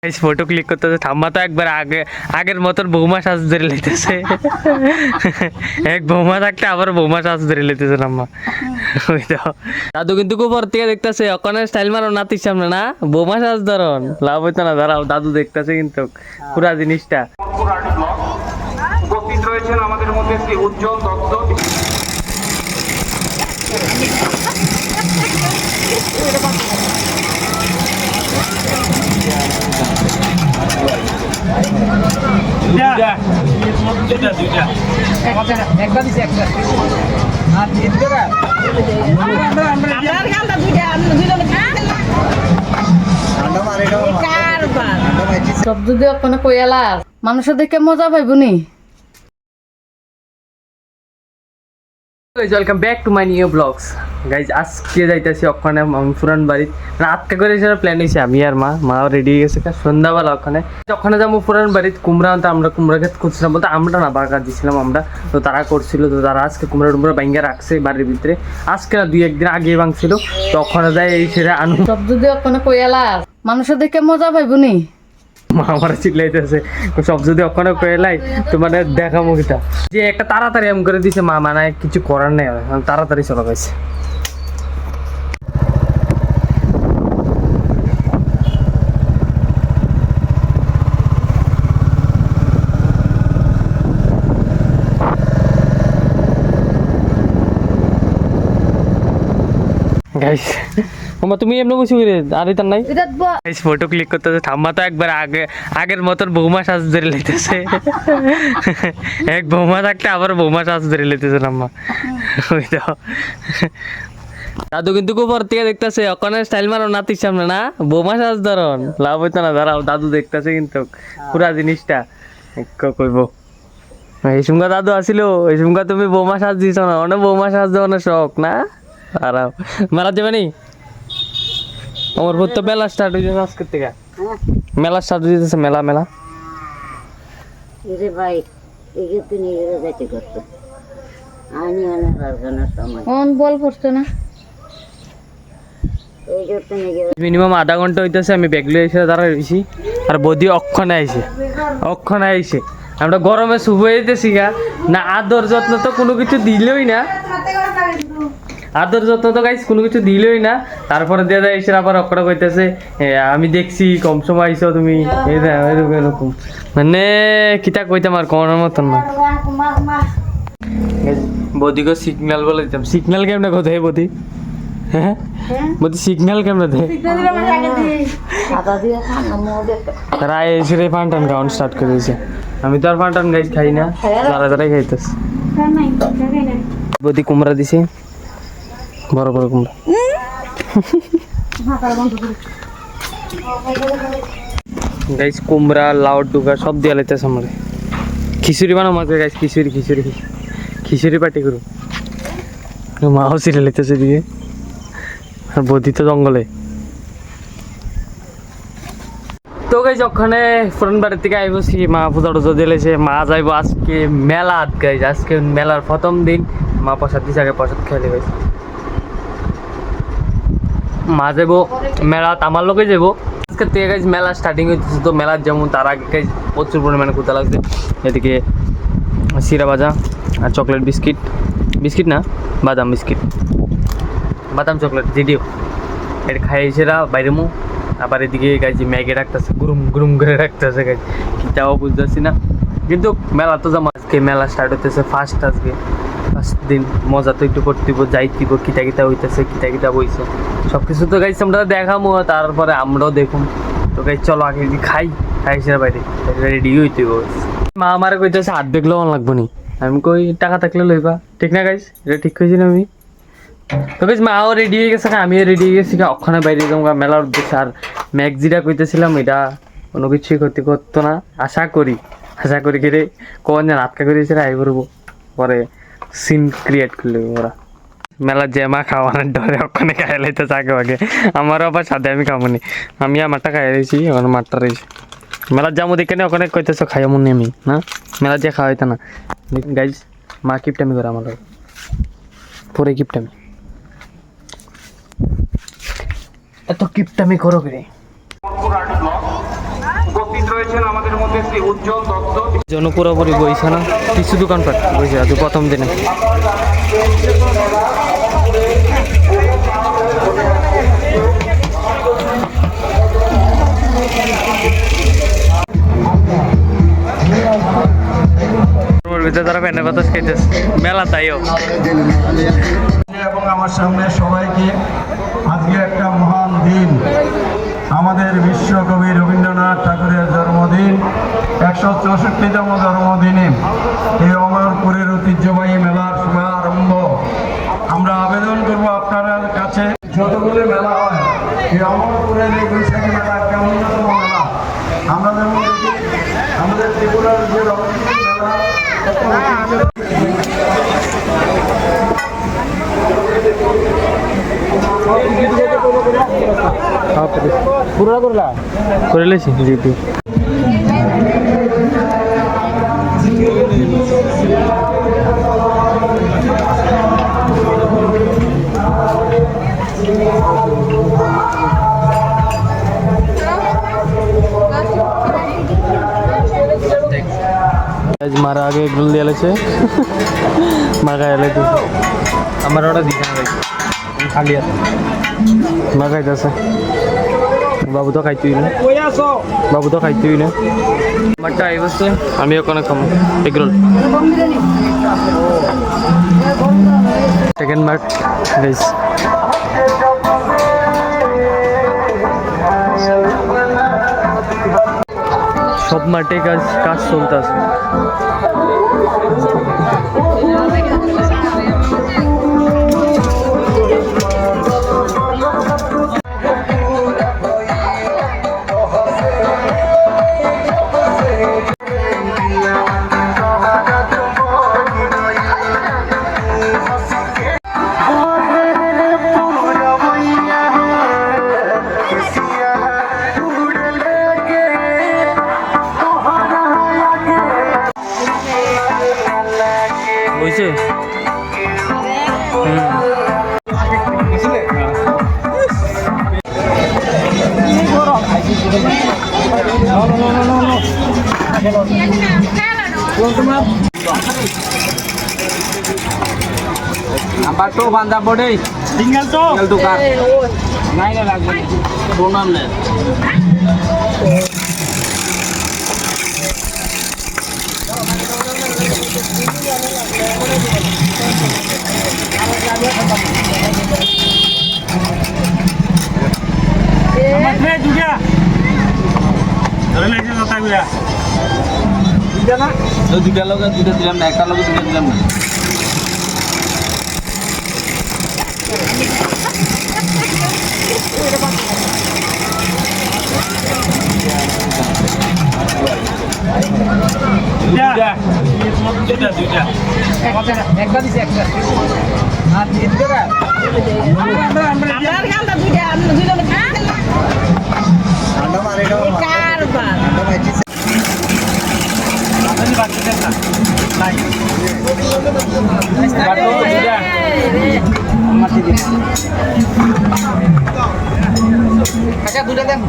Photo click করতেছে ঠাম্মা তো একবার আগের মতন বৌমা সাজ ধরে লইতেছে এক বৌমা থাকতে আবার বৌমা সাজ ধরে লইতেছে ঠাম্মা ওই তো দাদু কিন্তু খুব পর থেকে দেখতেছে ওখানে স্টাইল মারো নাতির সামনে না বৌমা সাজ ধরন লাভ হইতো না দাঁড়াও দাদু দেখতেছে কিন্তু পুরা জিনিসটা উপস্থিত রয়েছেন আমাদের মধ্যে শ্রী উজ্জ্বল দত্ত সব যদি ওখানে কইয়ালা মানুষের দেখে মজা পাইবনি। Welcome back to my new vlogs guys আজকে যাইতেছি ওখানে ফুরান বাড়ি রাতকে করে প্ল্যান হয়েছে আমি আর মাও রেডি হয়ে গেছে সন্ধ্যাবেলা ওখানে যাবো ফুরান বাড়িতে কুমড়া আনতে আমরা কুমড়া খেত করছিলাম বলতে আমরা না বাগান দিয়েছিলাম আমরা তো তারা করছিল তো তারা আজকে কুমড়া টুমড়া ভাঙ্গা রাখছে বাড়ির ভিতরে আজকে না 2-1 দিন আগে ভাঙছিল তো ওখানে যাই এই সেটা আনু সব যদি ওখানে কইয়ালা মানুষের দেখে মজা পাইবনি। মা আমার চিল্লাইতেছে সব যদি ওখানে কয়েলাই তো মানে দেখা মুখিটা যে একটা তাড়াতাড়ি এম করে দিছে মা মানে কিছু করার নেই তাড়াতাড়ি চলে গেছে। গাইস মামা তুমি এমনি বসে গেলে আর এটা নাই গাইস ফটো ক্লিক করতেছে ঠাম্মা তো একবার আগের মতন বৌমা সাজ ধরে লইতেছে এক বৌমা থাকতে আবার বৌমা সাজ ধরে লইতেছে ঠাম্মা ওই তো দাদু কিন্তু খুব পর থেকে দেখতেছে ওখানে স্টাইল মারো নাতির সামনে না বৌমা সাজ ধরন লাভ হইতো না দাঁড়াও দাদু দেখতেছে কিন্তু পুরা জিনিসটা কইবো এই সুঙ্গা দাদু আসিল এই সুঙ্গা তুমি বৌমা সাজ দিছ না অনেক বৌমা সাজ দেওয়া না শখ না আরাম মেলা যাবে নি আমার ভোর তো মেলা স্টার্ট হয়ে যাচ্ছে আজকের থেকে মেলা স্টার্ট হয়ে যাচ্ছে মেলা মেলা রে ভাই এই তো নিজেরা যাইতে করতো আনি আনার কারখানার সময় অন বল পড়ছে না এই করতে নিজেরা মিনিমাম আধা ঘন্টা হইতেছে আমি ব্যাগলে এসে দাঁড়া রয়েছি আর বদি অক্ষণে আইছে আমরা গরমে শুভ যেতেছি গা না আদর যত্ন তো কোনো কিছু দিলই না আদর যত্ন তো গাইস কোনো কিছু দিলই না তারপরে দিয়ে দেয় এসে আবার অক্ষরা কইতেছে আমি দেখছি কম সময় আইসো তুমি এরকম মানে কিতা কইতাম আর কোনোর মতন না বদিকে সিগন্যাল বলে দিতাম সিগন্যাল কেমনে কোথায় বদি হ্যাঁ বদি সিগন্যাল কেমনে দেয় সাদা দিয়ে খানা মোদে রায় এসে রে ফান্টান খাওয়ান স্টার্ট করে দিয়েছে আমি তো আর ফান্টান গাইস খাই না দাঁড়াই খাইতেছে বদি কুমড়া দিছে বড় বড় কুমড়া গাইস কুমড়া লাউ ডুগা সব দিয়ে লাইতেছে আমার খিচুড়ি বানাও মাঝে গাইস খিচুড়ি পার্টি করো মাও সিরে লাইতেছে দিয়ে আর বদি তো জঙ্গলে তো গাইস ওখানে ফোরন বাড়ির থেকে আইবছি মা পূজা টুজা দিলেছে মা যাইবো আজকে মেলাত গাইস আজকে মেলার প্রথম দিন মা প্রসাদ দিছে আগে প্রসাদ খেলে গাইস মা যাবো মেলাত আমার লোকে যাবো আজকে থেকে গাইস মেলা স্টার্টিং হইতেছে তো মেলার যেমন তার আগে গাইস প্রচুর পরিমাণে কোথা লাগছে এদিকে সিরা ভাজা আর চকলেট বিস্কিট না বাদাম চকলেট যেটিও এটা খাইছেরা বাইরে মু আবার এদিকে গাইছি ম্যাগে রাখতেছে গুরুম করে রাখতেছে গাইছি কিটাও বুঝতেছি না কিন্তু মেলা তো যেমন আজকে মেলা স্টার্ট হইতেছে ফার্স্ট দিন মজা তো একটু করতে যাইতিব কিটা হইতেছে কিটা বইছে সব কিছু তো গাইছি আমরা দেখামো তারপরে আমরাও দেখুন তো গাইছি চলো আগে খাইছে বাইরে রেডি হইতে মা আমার কইতেছে হাত দেখলেও অন লাগবো নি আমি কই টাকা থাকলে লইবা ঠিক না গাইস এটা ঠিক কইছি না আমি তো গাইস মাও রেডি হয়ে গেছে আমিও রেডি হয়ে গেছি ওখানে বাইরে যাবো মেলার উদ্দেশ্যে আর ম্যাগজিটা কইতেছিলাম এটা কোনো কিছুই ক্ষতি করতো না আশা করি কেটে কোন যেন আটকা করেছে আই করবো পরে সিন ক্রিয়েট করলে ওরা মেলার জ্যামা খাওয়ানোর ডরে ওখানে খাই লাইতে আগে আমারও আবার সাথে আমি খাবনি আমি আমারটা খাই রয়েছি ওখানে মাঠটা রয়েছে মেলার যাবো দেখে নি ওখানে কইতেছ খাই এমন নেই আমি না মেলার যে খাওয়াইতে না গাইজ মা কিপটামি করে আমার পরে কিপটামি এত কিপটামি করো রে শ্রী উজ্জ্বল দত্ত। জন পুরোপুরি বইছে না, কিছু দোকানপাট বইছে আজ প্রথম দিনে। তারা ফ্যানের বাতাস খাইতেছে মেলা তাইও। এবং আমার সামনে সবাইকে আজকে একটা মহান দিন, আমাদের বিশ্বকবি রবীন্দ্রনাথ ঠাকুরের জন্মদিন, 164তম জন্মদিনে এই অমরপুরের ঐতিহ্যবাহী মেলার শুভারম্ভ। আমরা আবেদন করব আপনার কাছে, যতগুলো মেলা হয় এই অমরপুরের এই বৈশাখী মেলা একটা অন্যতম মেলা। আমরা যেমন দেখি আমাদের ত্রিপুরার যে রবীন্দ্র মেলা করে লেছি জিপি। মারা আগে এগুলো দিয়ে এলেছে মাগা এলে আমার ওটা দিকে খালি আছে মাগাইতেছে। বাবু তো খাইতেই না, বাবু তো খাইতেই না। আমারটা এই বসছে, আমি ওখানে খাবো এগরোল। Second mart guys. সব মাঠে কাজ চলতেছে। বুঝছে নাম্বার তো বান্ধা পড়ে সিঙ্গেল তো কার নাই না লাগবে প্রণাম নে আমারে দুটা ধরে লাইছে কথা গুলা দুটা না দুটা লগে দুটা দিলাম না একটা লগে দুটা দিলাম না দুইটা একটা দিছে একটা আর তিন করে আমরা গালটা দুইটা আমরা দুইজনে আন্ডা মারে কারবার আন্ডা মাইছি আমি বাকি দেন না নাই কাটো দুইটা আমার দিদি আচ্ছা দুইটা দেন